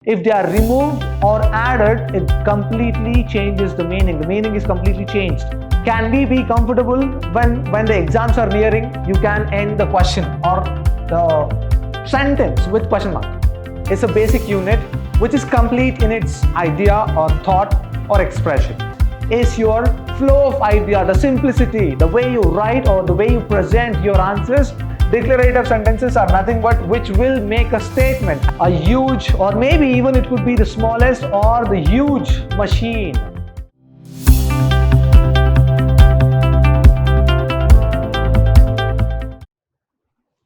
If they are removed or added, it completely changes the meaning. The meaning is completely changed. Can we be comfortable when the exams are nearing? You can end the question or the sentence with question mark. It's a basic unit which is complete in its idea or thought or expression. Is your flow of idea, the simplicity, the way you write or the way you present your answers. Declarative sentences are nothing but which will make a statement, a huge, or maybe even it could be the smallest or the huge machine.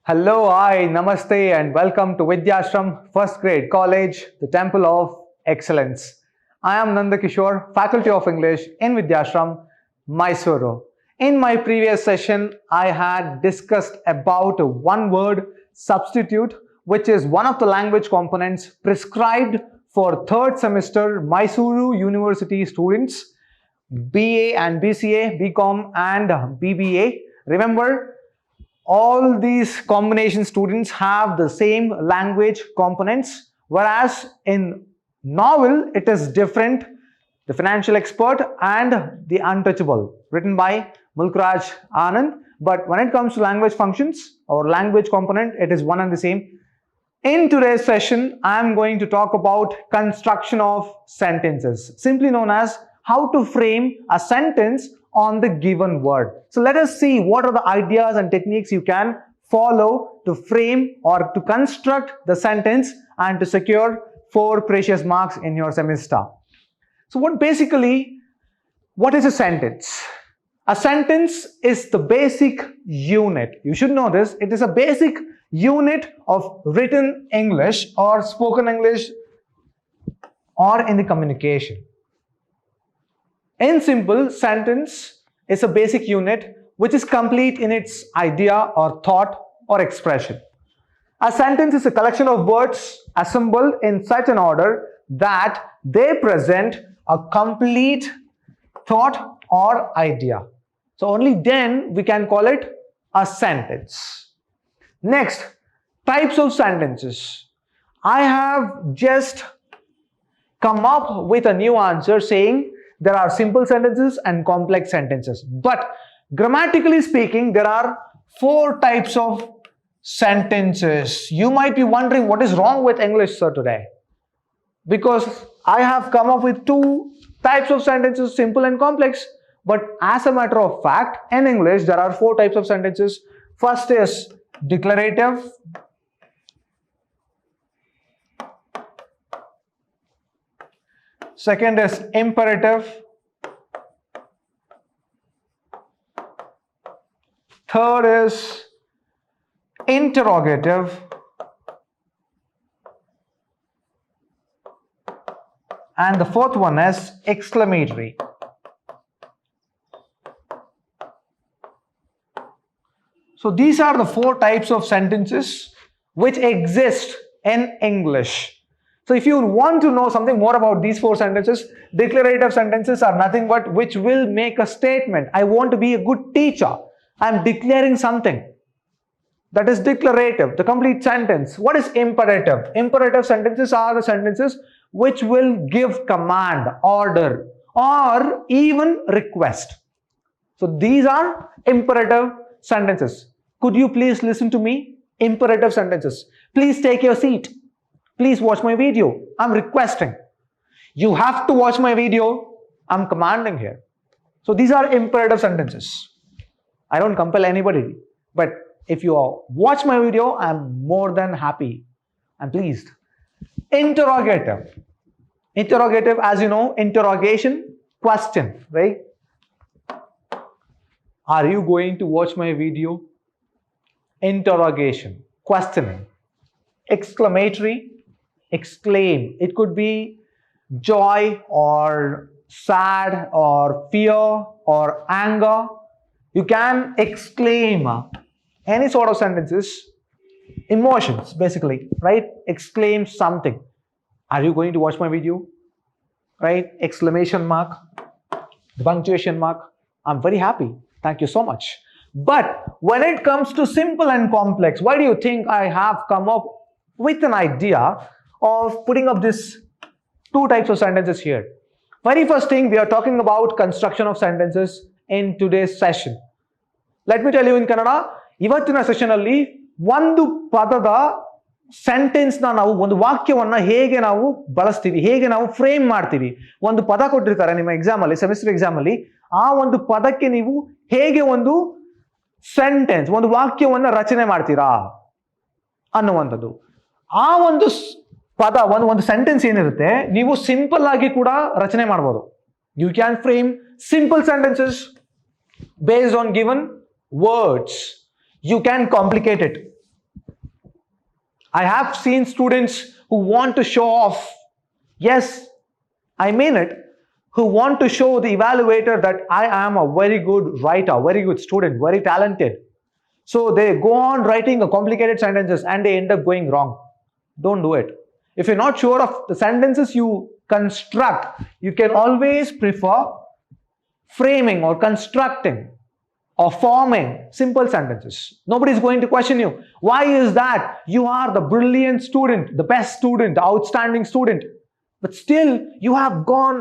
Hello, hi, namaste and welcome to Vidhyaashram, first grade college, the temple of excellence. I am Nanda Kishore, faculty of English in Vidhyaashram, MYSURU. In my previous session, I had discussed about a one-word substitute, which is one of the language components prescribed for third semester MYSURU University students, B.A. and B.C.A, B.Com and B.B.A. Remember, all these combination students have the same language components, whereas in novel, it is different. The Financial Expert and The Untouchable, written by Mulkraj Anand. But when it comes to language functions or language component, it is one and the same. In today's session, I am going to talk about construction of sentences, simply known as how to frame a sentence on the given word. So let us see what are the ideas and techniques you can follow to frame or to construct the sentence and to secure 4 precious marks in your semester. So what is a sentence? A sentence is the basic unit. You should know this. It is a basic unit of written English or spoken English or in the communication. In simple, sentence is a basic unit which is complete in its idea or thought or expression. A sentence is a collection of words assembled in such an order that they present a complete thought or idea. So only then we can call it a sentence. Next, types of sentences. I have just come up with a new answer saying there are simple sentences and complex sentences. But grammatically speaking, there are 4 types of sentences. You might be wondering what is wrong with English, sir, today. Because I have come up with 2 types of sentences, simple and complex. But as a matter of fact, in English, there are 4 types of sentences. First is declarative. Second is imperative. Third is interrogative. And the 4th one is exclamatory. So these are the 4 types of sentences which exist in English. So if you want to know something more about these 4 sentences, declarative sentences are nothing but which will make a statement. I want to be a good teacher. I am declaring something. That is declarative, the complete sentence. What is imperative? Imperative sentences are the sentences which will give command, order, or even request. So these are imperative sentences. Could you please listen to me? Imperative sentences. Please take your seat. Please watch my video. I'm requesting. You have to watch my video. I'm commanding here. So these are imperative sentences. I don't compel anybody. But if you watch my video, I'm more than happy. I'm pleased. Interrogative. Interrogative, as you know, interrogation, question, right? Are you going to watch my video? Interrogation, questioning. Exclamatory, exclaim. It could be joy or sad or fear or anger. You can exclaim any sort of sentences, emotions basically, right? Exclaim something. Are you going to watch my video? Right? Exclamation mark, punctuation mark. I'm very happy. Thank you so much. But when it comes to simple and complex, why do you think I have come up with an idea of putting up this two types of sentences here. Very first thing, we are talking about construction of sentences in today's session. Let me tell you in Kannada, ಇವತ್ತಿನ session ಅಲ್ಲಿ ಒಂದು ಪದದ sentence ನಾವು ಒಂದು ವಾಕ್ಯವನ್ನ ಹೇಗೆ ನಾವು ಬಳಸ್ತೀವಿ, ಹೇಗೆ ನಾವು ಫ್ರೇಮ್ ಮಾಡ್ತೀವಿ. ಒಂದು ಪದ ಕೊಟ್ಟಿರ್ತಾರೆ ನಿಮ್ಮ ಎಕ್ಸಾಮ್ ಅಲ್ಲಿ, ಸೆಮಿಸ್ಟರ್ ಎಕ್ಸಾಮ್ ಅಲ್ಲಿ, ಆ ಒಂದು ಪದಕ್ಕೆ ನೀವು ಹೇಗೆ ಒಂದು ಸೆಂಟೆನ್ಸ್, ಒಂದು ವಾಕ್ಯವನ್ನ ರಚನೆ ಮಾಡ್ತೀರಾ ಅನ್ನುವಂಥದ್ದು. ಆ ಒಂದು ಪದ, ಒಂದು ಸೆಂಟೆನ್ಸ್ ಏನಿರುತ್ತೆ, ನೀವು ಸಿಂಪಲ್ ಆಗಿ ಕೂಡ ರಚನೆ ಮಾಡಬಹುದು. You can frame simple sentences based on given words. You can complicate it. I have seen students who want to show off. Yes, I mean it. Who want to show the evaluator that I am a very good writer, very good student, very talented. So they go on writing a complicated sentences and they end up going wrong. Don't do it. If you're not sure of the sentences you construct, you can always prefer framing or constructing or forming simple sentences. Nobody is going to question you. Why is that? You are the brilliant student, the best student, the outstanding student. But still, you have gone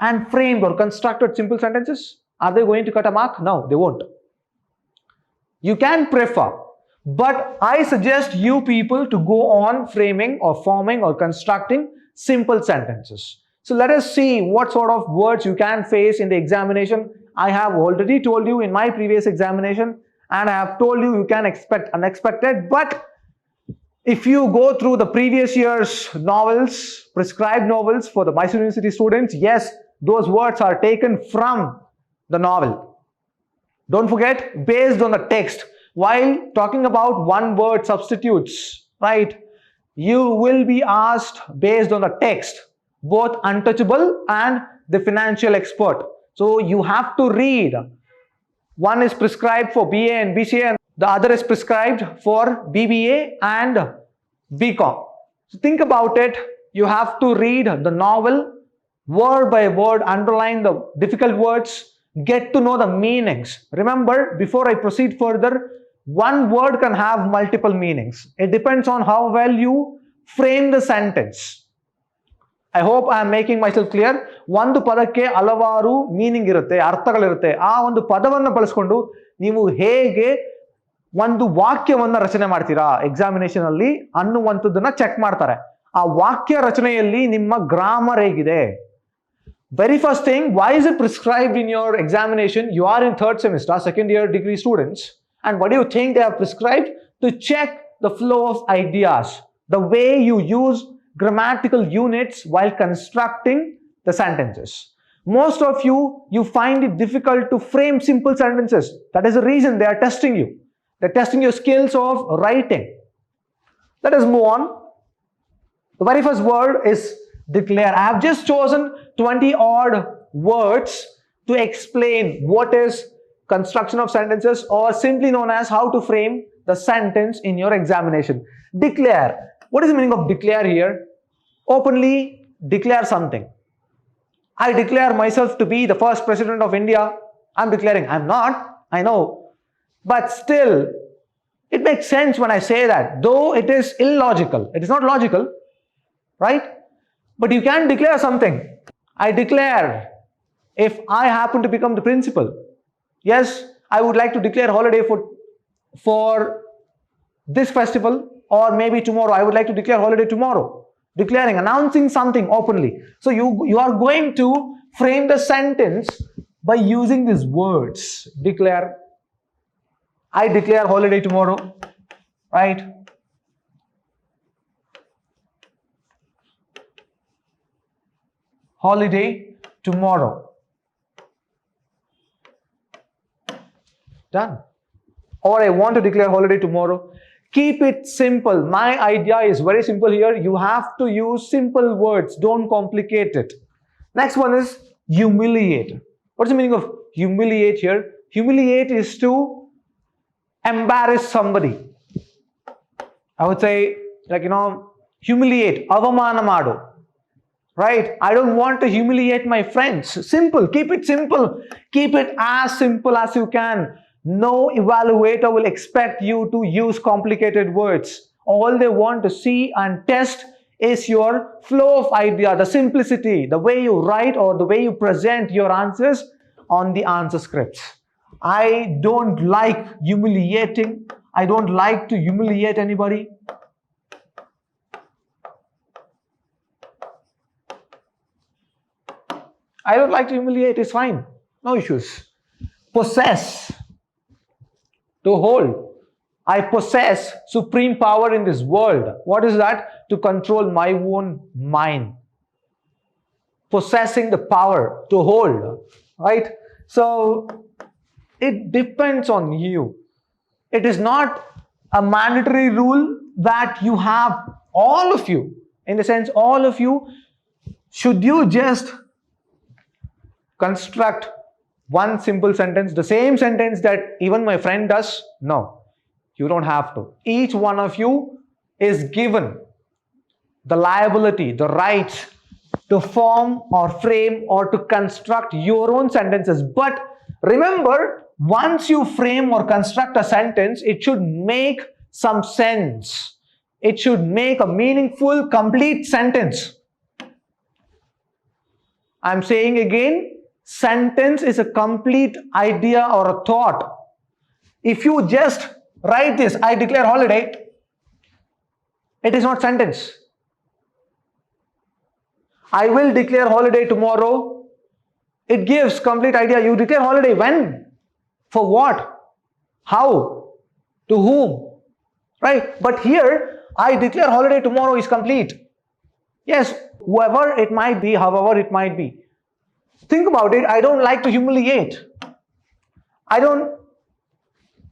and framed or constructed simple sentences. Are they going to cut a mark? No, they won't. You can prefer, but I suggest you people to go on framing or forming or constructing simple sentences. So let us see what sort of words you can face in the examination. I have already told you in my previous examination, and I have told you you can expect unexpected. But if you go through the previous year's novels, prescribed novels for the Mysuru University students, yes, those words are taken from the novel. Don't forget, based on the text. While talking about one word substitutes, right, you will be asked based on the text, both untouchable and the financial expert. So you have to read. One is prescribed for B.A. and B.C.A. and the other is prescribed for B.B.A. and B.Com. So think about it. You have to read the novel word by word, underline the difficult words, get to know the meanings. Remember, before I proceed further, one word can have multiple meanings. It depends on how well you frame the sentence. I hope I am making myself clear. ಒಂದು ಪದಕ್ಕೆ ಹಲವಾರು meaning ಇರುತ್ತೆ, ಅರ್ಥಗಳಿರುತ್ತೆ. ಆ ಒಂದು ಪದವನ್ನು ಬಳಸ್ಕೊಂಡು ನೀವು ಹೇಗೆ ಒಂದು ವಾಕ್ಯವನ್ನ ರಚನೆ ಮಾಡ್ತೀರಾ ಎಕ್ಸಾಮಿನೇಷನ್ ಅಲ್ಲಿ ಅನ್ನುವಂಥದ್ದನ್ನ ಚೆಕ್ ಮಾಡ್ತಾರೆ. ಆ ವಾಕ್ಯ ರಚನೆಯಲ್ಲಿ ನಿಮ್ಮ ಗ್ರಾಮರ್ ಹೇಗಿದೆ. Very first thing, why is it prescribed in your examination? You are in third semester, second year degree students, and what do you think they have prescribed? To check the flow of ideas, the way you use grammatical units while constructing the sentences. Most of you find it difficult to frame simple sentences. That is the reason they are testing you. They're testing your skills of writing. Let us move on. The very first word is declare. I have just chosen 20 odd words to explain what is construction of sentences, or simply known as how to frame the sentence in your examination. Declare. What is the meaning of declare here? Openly declare something. I declare myself to be the first president of India. I'm declaring. I'm not, I know. But still, it makes sense when I say that, though it is illogical. It is not logical, right? But you can declare something. I declare if I happen to become the principal. Yes, I would like to declare holiday for this festival, or maybe tomorrow. I would like to declare holiday tomorrow. Declaring, announcing something openly. So you are going to frame the sentence by using these words. Declare. I declare holiday tomorrow, right? Holiday tomorrow. Done. Or I want to declare holiday tomorrow. Keep it simple. My idea is very simple here. You have to use simple words. Don't complicate it. Next one is humiliate. What's the meaning of humiliate here? Humiliate is to embarrass somebody. I would say, like, humiliate, avamana madu. Right? I don't want to humiliate my friends. Simple. Keep it simple. Keep it as simple as you can. No evaluator will expect you to use complicated words. All they want to see and test is your flow of idea, the simplicity, the way you write or the way you present your answers on the answer scripts. I don't like humiliating. I don't like to humiliate anybody. I don't like to humiliate, it's fine. No issues. Possess. To hold. I possess supreme power in this world. What is that? To control my own mind. Possessing the power to hold. Right? So, it depends on you. It is not a mandatory rule that you have, all of you, in the sense all of you, should you just construct one simple sentence, the same sentence that even my friend does? No, you don't have to. Each one of you is given the liability, the right to form or frame or to construct your own sentences. But remember, once you frame or construct a sentence, it should make some sense. It should make a meaningful, complete sentence. I'm saying again, sentence is a complete idea or a thought. If you just write this, I declare holiday, it is not sentence. I will declare holiday tomorrow. It gives complete idea. You declare holiday when? For what? How? To whom? Right? But here, I declare holiday tomorrow is complete. Yes, whoever it might be, however it might be. Think about it. I don't like to humiliate. I don't,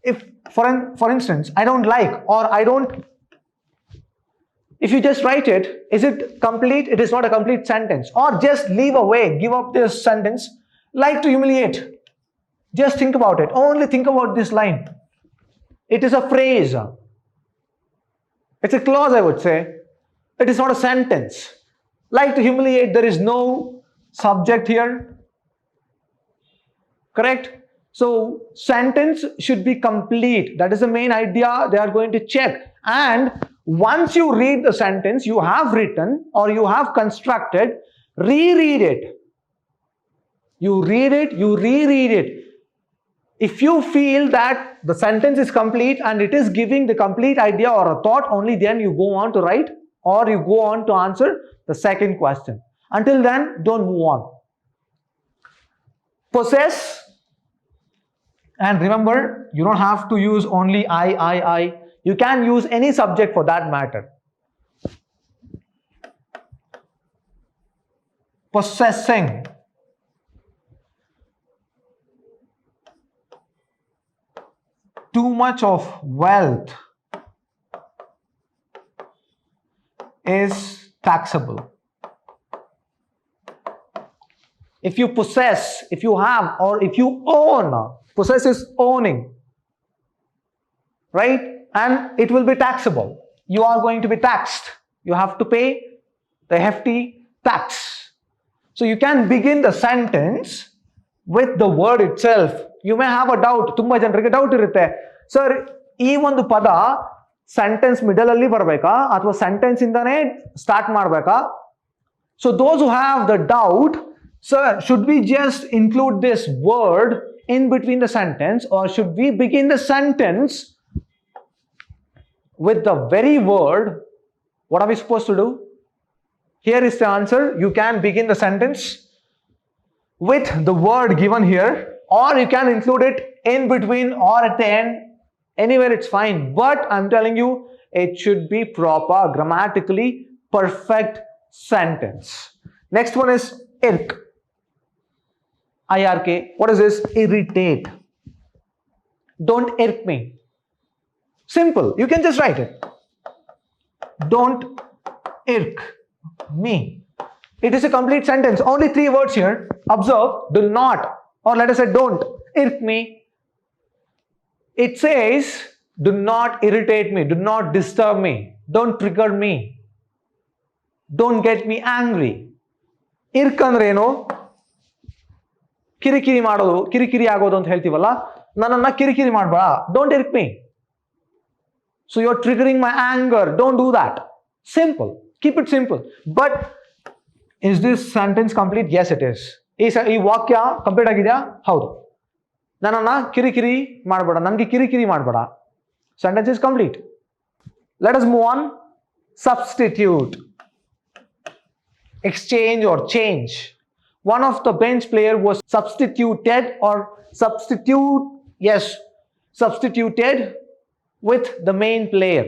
if for instance, I don't like or I don't, if you just write it, is it complete? It is not a complete sentence. Or just leave away, give up this sentence, like to humiliate. Just think about it. Only think about this line. It is a phrase. It's a clause, I would say. It is not a sentence. Like to humiliate, there is no subject here. Correct? So, sentence should be complete. That is the main idea they are going to check. And once you read the sentence you have written or you have constructed, reread it. You read it, you reread it. If you feel that the sentence is complete and it is giving the complete idea or a thought, only then you go on to write or you go on to answer the second question. Until then, don't move on. Possess. And remember, you don't have to use only I. You can use any subject for that matter. Possessing. Too much of wealth is taxable. If you possess, if you have, or if you own, possess is owning, right? And it will be taxable. You are going to be taxed. You have to pay the hefty tax. So you can begin the sentence with the word itself. You may have a doubt. Tumba ಜನರಿಗೆ doubt ಇರುತ್ತೆ. Sir, ಈ ಒಂದು ಪದ sentence middle ಅಲ್ಲಿ ಬರಬೇಕಾ ಅಥವಾ sentence ಇಂದಾನೇ start ಮಾಡಬೇಕಾ? So those who have the doubt, sir, should we just include this word in between the sentence or should we begin the sentence with the very word? What are we supposed to do? Here is the answer. You can begin the sentence with the word given here, or you can include it in between or at the end. Anywhere it's fine. But I'm telling you, it should be proper, grammatically perfect sentence. Next one is irk. IRK. What is this? Irritate. Don't irk me. Simple. You can just write it. Don't irk me. It is a complete sentence. Only 3 words here. Observe. Do not, or let us say don't irk me. It says, do not irritate me. Do not disturb me. Don't trigger me. Don't get me angry. Irk ಅಂದ್ರೆ ಏನು? ಕಿರಿಕಿರಿ ಮಾಡೋದು, ಕಿರಿಕಿರಿ ಆಗೋದು ಅಂತ ಹೇಳ್ತೀವಲ್ಲ, ನನ್ನನ್ನ ಕಿರಿಕಿರಿ ಮಾಡಬೇಡ. Don't irk me. So you're triggering my anger. Don't do that. Simple. Keep it simple. But is this sentence complete? Yes, it is. ಈ ವಾಕ್ಯ ಕಂಪ್ಲೀಟ್ ಆಗಿದೆಯಾ? ಹೌದು. ನನ್ನನ್ನ ಕಿರಿಕಿರಿ ಮಾಡಬೇಡ, ನನಗೆ ಕಿರಿಕಿರಿ ಮಾಡಬೇಡ. Sentence is complete. Let us move on. Substitute. Exchange or change. One of the bench player was substituted or substituted with the main player.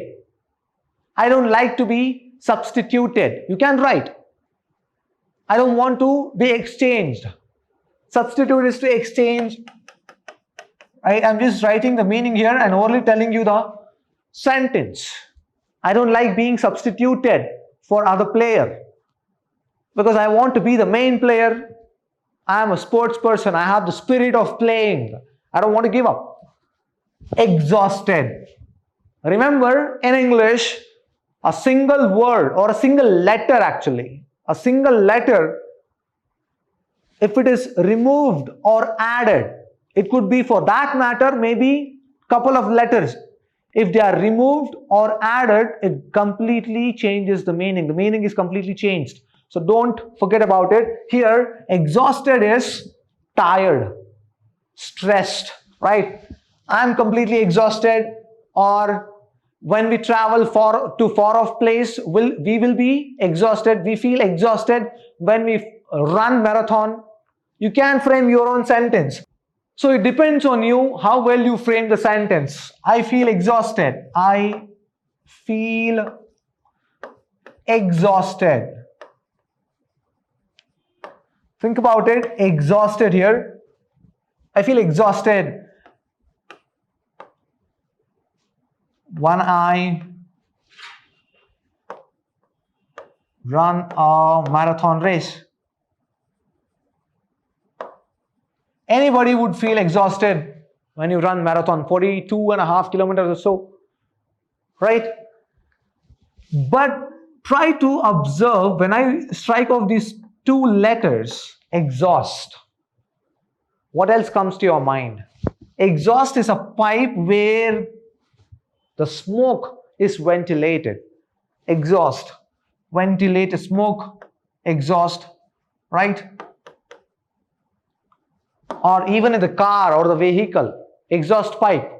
I don't like to be substituted. You can write. I don't want to be exchanged. Substitute is to exchange. I'm just writing the meaning here and only telling you the sentence. I don't like being substituted for other player because I want to be the main player. I am a sports person. I have the spirit of playing. I don't want to give up. Exhausted. Remember, in English, a single word or a single letter actually, a single letter, if it is removed or added, it could be for that matter maybe couple of letters. If they are removed or added, it completely changes the meaning. The meaning is completely changed. So don't forget about it. Here, exhausted is tired, stressed, right? I'm completely exhausted. Or when we travel to far off place, we will be exhausted. We feel exhausted when we run marathon. You can frame your own sentence. So it depends on you how well you frame the sentence. I feel exhausted. I feel exhausted. Think about it. Exhausted here. I feel exhausted when I run a marathon race. Anybody would feel exhausted when you run marathon, 42.5 kilometers or so, right? But try to observe when I strike off these two letters, exhaust. What else comes to your mind? Exhaust is a pipe where the smoke is ventilated. Exhaust, ventilate, smoke, exhaust, right? Or even in the car or the vehicle, exhaust pipe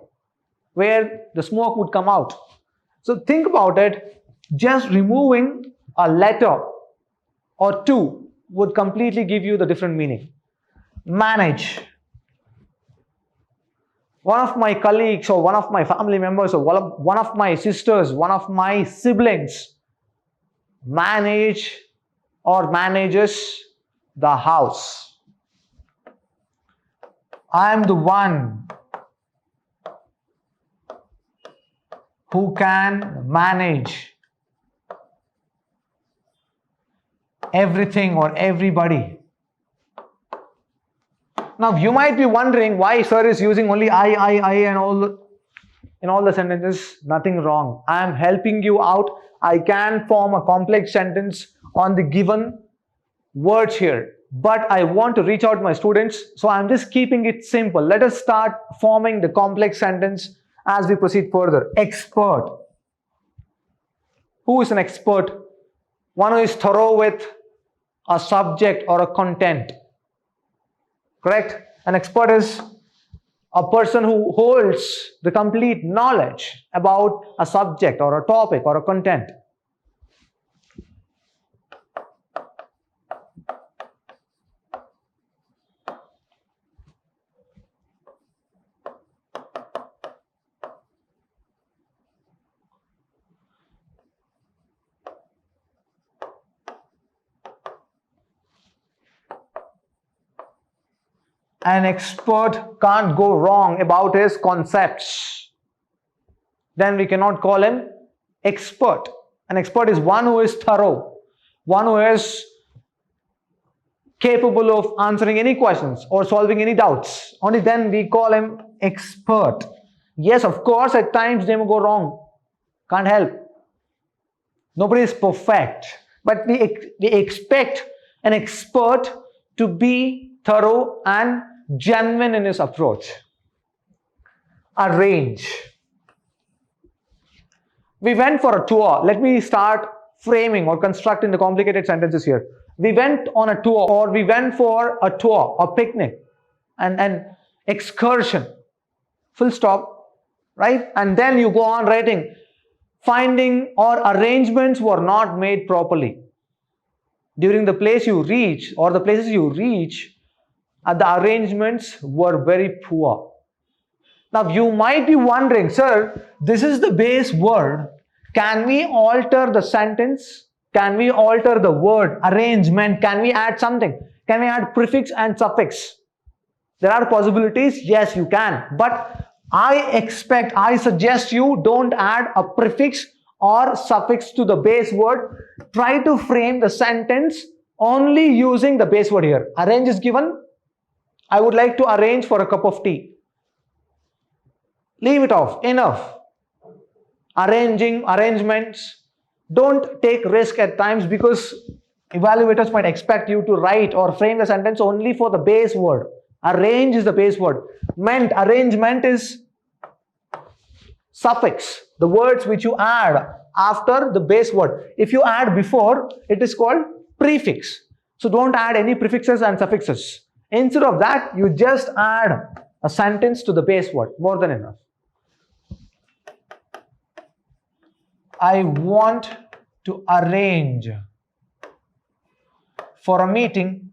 where the smoke would come out. So think about it. Just removing a letter or two would completely give you the different meaning. Manage. One of my colleagues or one of my family members or one of my sisters, one of my siblings manage or manages the house. I am the one who can manage everything or everybody. Now you might be wondering why sir is using only I and in all the sentences. Nothing wrong. I am helping you out. I can form a complex sentence on the given words here. But I want to reach out to my students, so I'm just keeping it simple. Let us start forming the complex sentence as we proceed further. Expert. Who is an expert? One who is thorough with a subject or a content. Correct? An expert is a person who holds the complete knowledge about a subject or a topic or a content. An expert can't go wrong about his concepts. Then we cannot call him expert. An expert is one who is thorough, one who is capable of answering any questions or solving any doubts. Only then we call him expert. Yes, of course, at times they may go wrong. Can't help. Nobody is perfect. But we expect an expert to be thorough and genuine in his approach. Arrange. We went for a tour. Let me start framing or constructing the complicated sentences here. We went on a tour, or we went for a tour, a picnic, and an excursion. Full stop, right? And then you go on writing, finding or arrangements were not made properly. During the place you reach or the places you reach, the arrangements were very poor. Now you might be wondering, sir, this is the base word. Can we alter the sentence? Can we alter the word arrangement? Can we add something? Can we add prefix and suffix? There are possibilities. Yes, you can. But I suggest you don't add a prefix or suffix to the base word. Try to frame the sentence only using the base word here. Arrange is given. I would like to arrange for a cup of tea. Leave it off. Enough. Arranging, arrangements. Don't take risk at times, because evaluators might expect you to write or frame the sentence only for the base word. Arrange is the base word. Arrangement is suffix, the words which you add after the base word. If you add before, it is called prefix. So don't add any prefixes and suffixes. Instead of that, you just add a sentence to the base word. More than enough. I want to arrange for a meeting.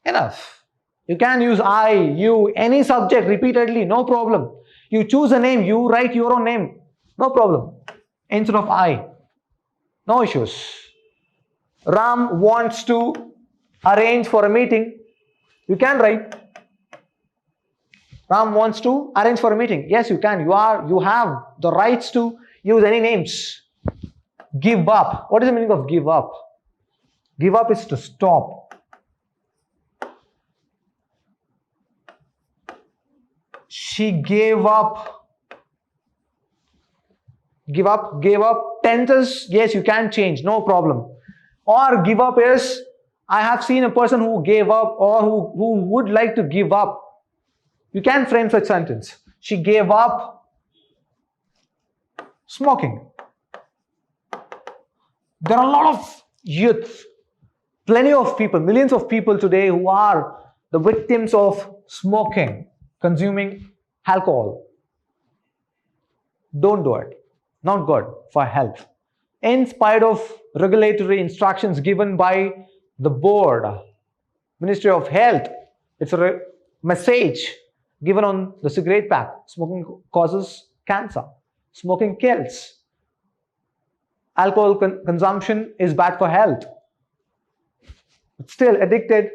Enough. You can use I, you, any subject repeatedly, no problem. You choose a name, you write your own name, no problem. Instead of I, no issues. Ram wants to arrange for a meeting. You can write Ram wants to arrange for a meeting. Yes, you can. You have the rights to use any names. Give up. What is the meaning of give up? Give up is to stop. She gave up. Give up, gave up. Tenses, yes, you can change, no problem. Or give up is, I have seen a person who gave up, or who would like to give up. You can frame such sentence. She gave up smoking. There are a lot of youth, plenty of people, millions of people today who are the victims of smoking, consuming alcohol. Don't do it. Not good for health. In spite of regulatory instructions given by the board, Ministry of Health, it's a message given on the cigarette pack. Smoking causes cancer. Smoking kills. Alcohol consumption is bad for health. But still addicted.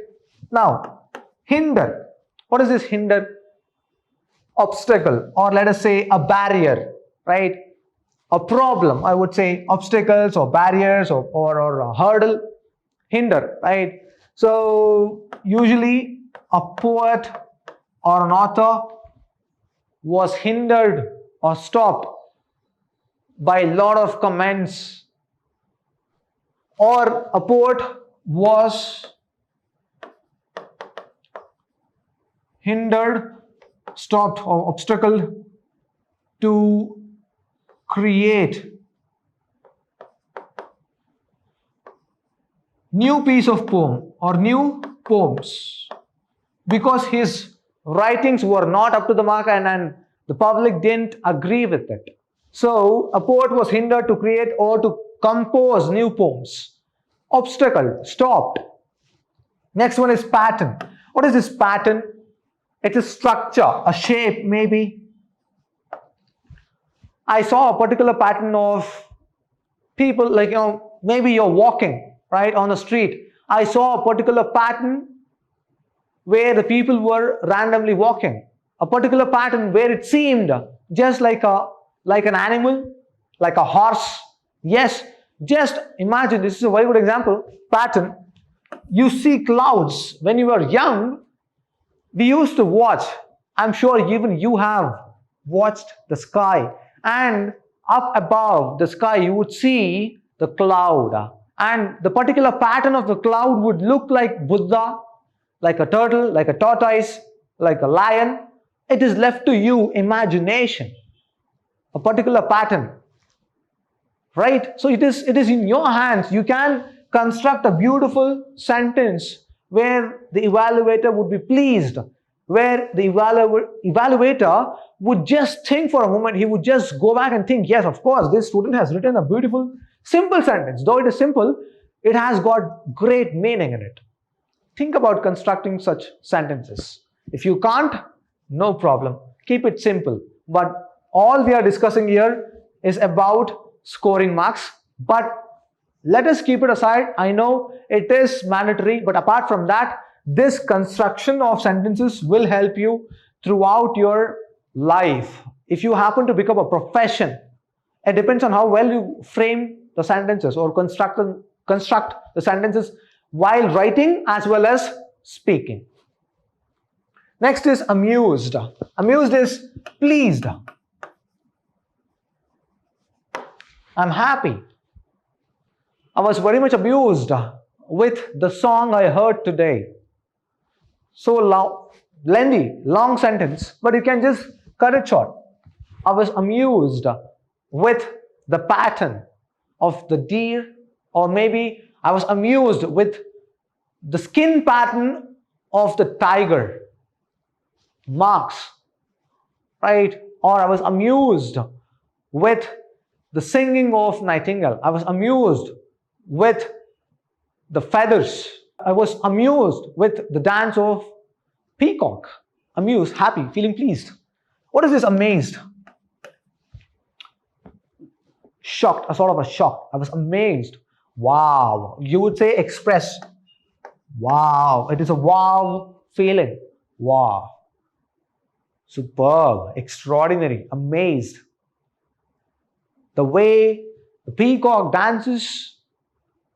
Now, hinder. What is this hinder? Obstacle, or let us say a barrier, right? A problem, I would say obstacles or barriers or a hurdle. Hinder, right? So usually a poet or an author was hindered or stopped by a lot of comments, or a poet was hindered, stopped, or obstacle to create new piece of poem or new poems because his writings were not up to the mark and the public didn't agree with it. So a poet was hindered to create or to compose new poems. Obstacle, stopped. Next one is pattern. What is this pattern? It's a structure, a shape maybe. I saw a particular pattern of people, like, maybe you're walking, right, on the street. I saw a particular pattern where the people were randomly walking. A particular pattern where it seemed just like an animal, like a horse. Yes, just imagine, this is a very good example, pattern. You see clouds. When you were young, we used to watch. I'm sure even you have watched the sky. And up above the sky, you would see the cloud. And the particular pattern of the cloud would look like Buddha, like a turtle, like a tortoise, like a lion. It is left to you, imagination. a particular pattern, right? So it is in your hands. You can construct a beautiful sentence where the evaluator would be pleased, where the evaluator would just think for a moment. He would just go back and think, yes, of course, this student has written a beautiful, simple sentence. Though it is simple, it has got great meaning in it. Think about constructing such sentences. If you can't, no problem. Keep it simple. But all we are discussing here is about scoring marks. But let us keep it aside. I know it is mandatory, but apart from that, this construction of sentences will help you throughout your life. If you happen to become a profession, it depends on how well you frame the sentences or construct the sentences while writing as well as speaking. Next is amused. Amused is pleased. I'm happy. I was very much amused with the song I heard today. So lengthy, long sentence, but you can just cut it short. I was amused with the pattern of the deer, or maybe I was amused with the skin pattern of the tiger marks, right? Or I was amused with the singing of nightingale. I was amused with the feathers. I was amused with the dance of peacock. Amused, happy, feeling pleased. What is this amazed? Shocked, a sort of a shock. I was amazed. Wow. You would say express. Wow. It is a wow feeling. Wow. Superb, extraordinary, amazed. The way the peacock dances,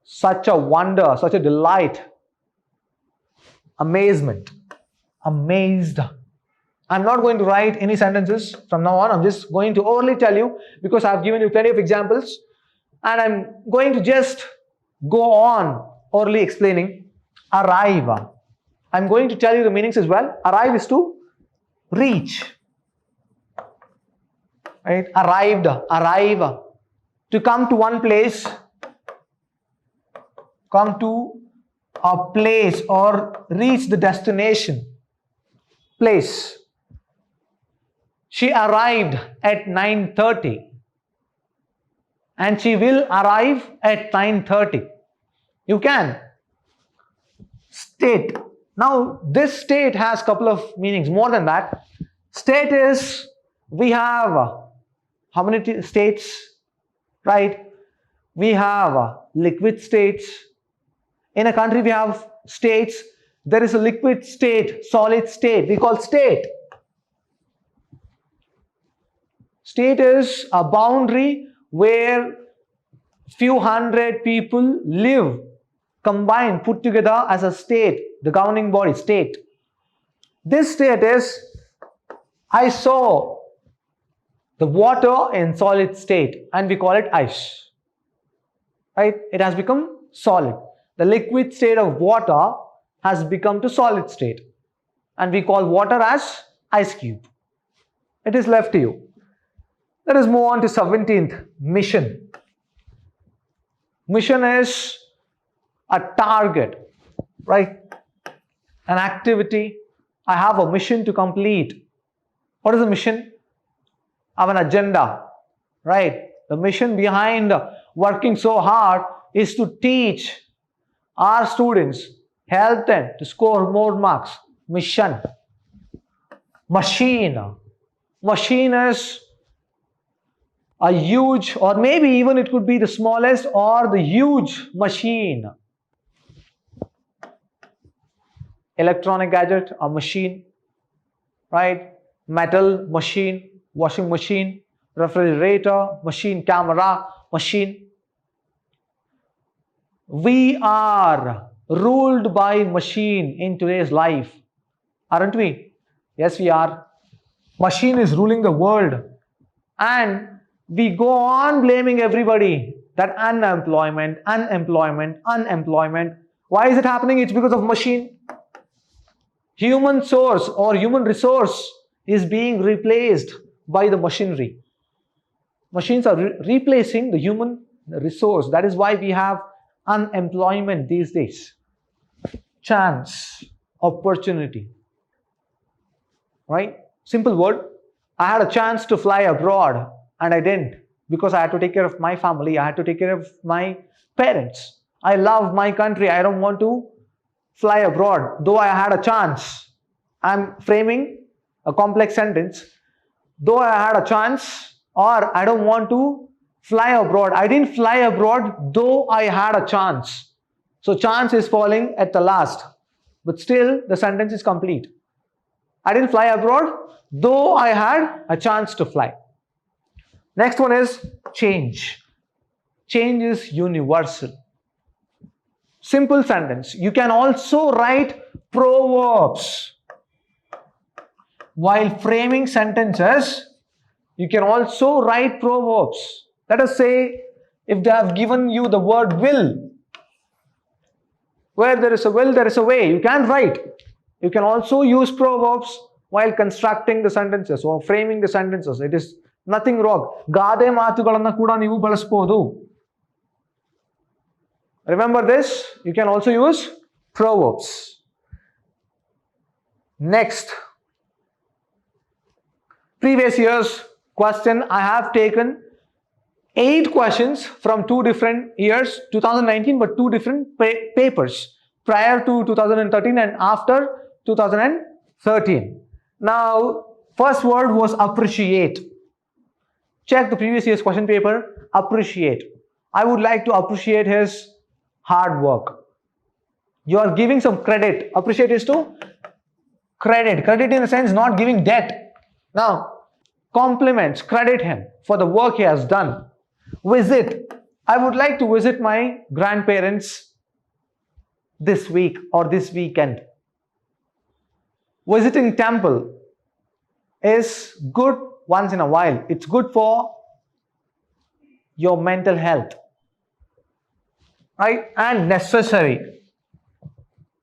such a wonder, such a delight. Amazement, amazed. I'm not going to write any sentences from now on. I'm just going to orally tell you because I've given you plenty of examples, and I'm going to just go on orally explaining. Arrive. I'm going to tell you the meanings as well. Arrive is to reach. Right? Arrived, arrive. To come to one place, come to a place or reach the destination. Place. She arrived at 9:30 and she will arrive at 9:30. You can. State. Now this state has a couple of meanings. More than that, state is, we have how many states? Right? We have liquid states. In a country we have states. There is a liquid state, solid state. We call state. State is a boundary where few hundred people live, combined, put together as a state, the governing body, state. This state is, I saw the water in solid state and we call it ice. Right? It has become solid. The liquid state of water has become to solid state and we call water as ice cube. It is left to you. Let us move on to 17th, mission. Mission is a target, right? An activity. I have a mission to complete. What is the mission? I have an agenda, right? The mission behind working so hard is to teach our students, help them to score more marks. Mission. Machine. Machine is a huge, or maybe even it could be the smallest or the huge machine. Electronic gadget, a machine, right? Metal machine, washing machine, refrigerator, machine, camera, machine. We are ruled by machine in today's life, aren't we? Yes, we are. Machine is ruling the world, and we go on blaming everybody that unemployment. Why is it happening? It's because of machine. Human source or human resource is being replaced by the machinery. Machines are replacing the human resource. That is why we have unemployment these days. Chance, opportunity. Right? Simple word. I had a chance to fly abroad and I didn't, because I had to take care of my family. I had to take care of my parents. I love my country. I don't want to fly abroad, though I had a chance. I'm framing a complex sentence. Though I had a chance, or I don't want to fly abroad. I didn't fly abroad, though I had a chance. So chance is falling at the last, but still the sentence is complete. I didn't fly abroad, though I had a chance to fly. Next one is change. Change is universal. Simple sentence. You can also write proverbs. While framing sentences, you can also write proverbs. Let us say, if they have given you the word will, where there is a will, there is a way. You can write. You can also use proverbs while constructing the sentences or framing the sentences. It is nothing wrong. Gade maatugalanna kuda neevu balasbodu. Remember this, you can also use proverbs. Next, previous year's question. I have taken 8 questions from 2 different years, 2019, but 2 different papers, prior to 2013 and after 2013. Now, first word was appreciate. Check the previous year's question paper, appreciate. I would like to appreciate his hard work. You are giving some credit. Appreciate is to credit. Credit in the sense not giving debt. Now, compliments, credit him for the work he has done. Visit. I would like to visit my grandparents this week or this weekend. Visiting temple is good once in a while. It's good for your mental health. Right? And necessary.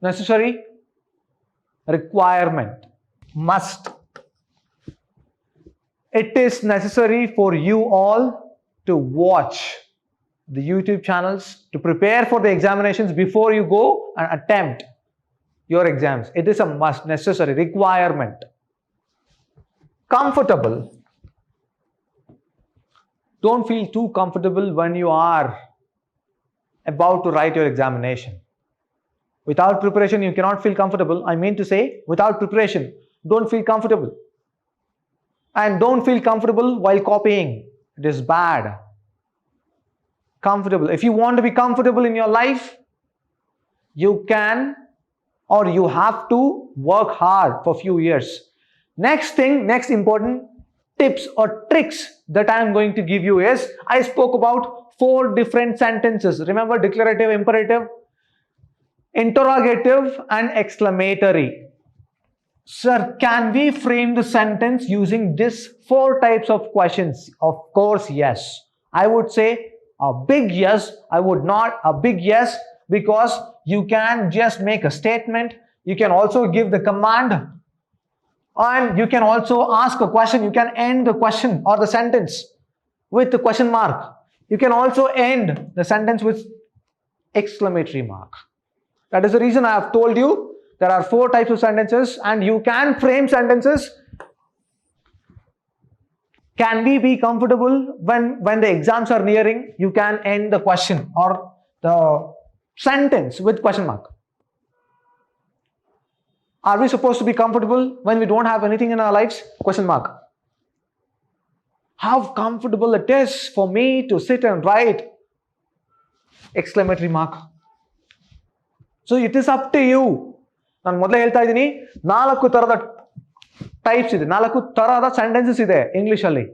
Necessary, requirement, must. It is necessary for you all to watch the YouTube channels, to prepare for the examinations before you go and attempt your exams. It is a must, necessary, requirement. Comfortable. Don't feel too comfortable when you are about to write your examination. Without preparation, you cannot feel comfortable. I mean to say, without preparation, don't feel comfortable. And don't feel comfortable while copying. It is bad. Comfortable. If you want to be comfortable in your life, you can or you have to work hard for a few years. Next thing, next important tips or tricks that I am going to give you is, I spoke about 4 different sentences. Remember, declarative, imperative, interrogative and exclamatory. Sir, can we frame the sentence using these 4 types of questions? Of course, yes. I would say a big yes. I would not a big yes, because you can just make a statement. You can also give the command, and you can also ask a question. You can end the question or the sentence with the question mark. You can also end the sentence with exclamatory mark. That is the reason I have told you there are 4 types of sentences, and you can frame sentences. Can we be comfortable when the exams are nearing? You can end the question or the sentence with question mark. Are we supposed to be comfortable when we don't have anything in our lives? Question mark. How comfortable it is for me to sit and write? Exclamatory mark. So it is up to you. ನಾನು ಮೊದಲೇ ಹೇಳ್ತಾ ಇದ್ದೀನಿ, 4 ತರದ types ಇದೆ, 4 ತರಹದ sentences ಇದೆ ಇಂಗ್ಲಿಷಲ್ಲಿ.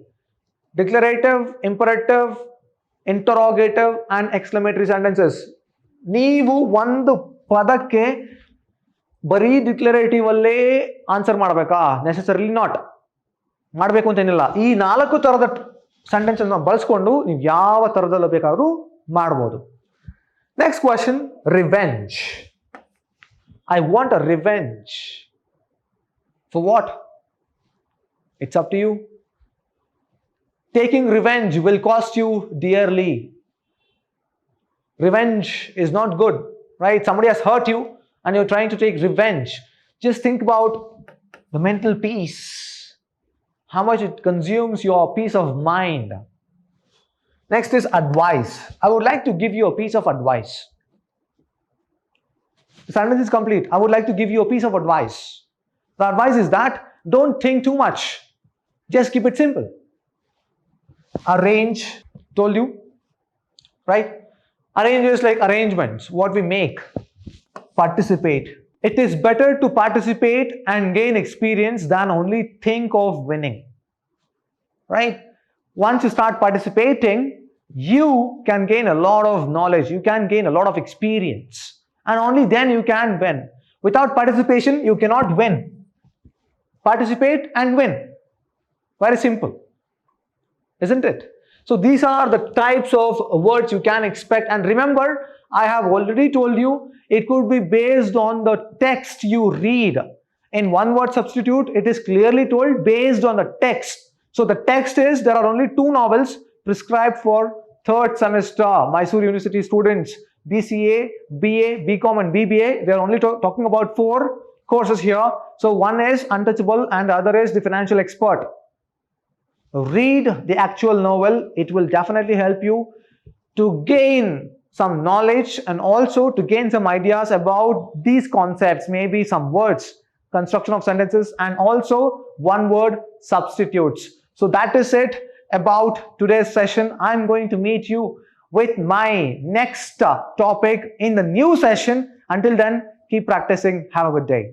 Declarative, imperative, interrogative and exclamatory sentences. ನೀವು ಒಂದು ಪದಕ್ಕೆ ಬರೀ ಡಿಕ್ಲರೇಟಿವ್ ಅಲ್ಲೇ ಆನ್ಸರ್ ಮಾಡಬೇಕಾ? Necessarily not. ಮಾಡಬೇಕು ಅಂತೇನಿಲ್ಲ. ಈ 4 ತರದ ಸೆಂಟೆನ್ಸ್ ಅನ್ನು ಬಳಸ್ಕೊಂಡು ನೀವು ಯಾವ ತರದಲ್ಲಿ ಬೇಕಾದ್ರೂ ಮಾಡ್ಬೋದು. Next question, revenge. I want a revenge. For what? It's up to you. Taking revenge will cost you dearly. Revenge is not good, right? Somebody has hurt you and you're trying to take revenge. Just think about the mental peace, how much it consumes your peace of mind. Next is advice. I would like to give you a piece of advice. The sentence is complete. I would like to give you a piece of advice. The advice is that don't think too much. Just keep it simple. Arrange, told you, right? Arrange is like arrangements, what we make. Participate. It is better to participate and gain experience than only think of winning, right? Once you start participating, you can gain a lot of knowledge, you can gain a lot of experience, and only then you can win. Without participation, you cannot win. Participate and win. Very simple, isn't it? So these are the types of words you can expect. And remember, I have already told you, it could be based on the text you read. In one word substitute, it is clearly told based on the text. So the text is, there are only 2 novels prescribed for 3rd semester Mysuru University students. B.C.A, B.A, B.Com and B.B.A. We are only talking about 4 courses here. So one is Untouchable and the other is The Financial Expert. Read the actual novel. It will definitely help you to gain some knowledge and also to gain some ideas about these concepts, maybe some words, construction of sentences, and also one word substitutes. So that is it about today's session. I'm going to meet you with my next topic in the new session. Until then, keep practicing. Have a good day.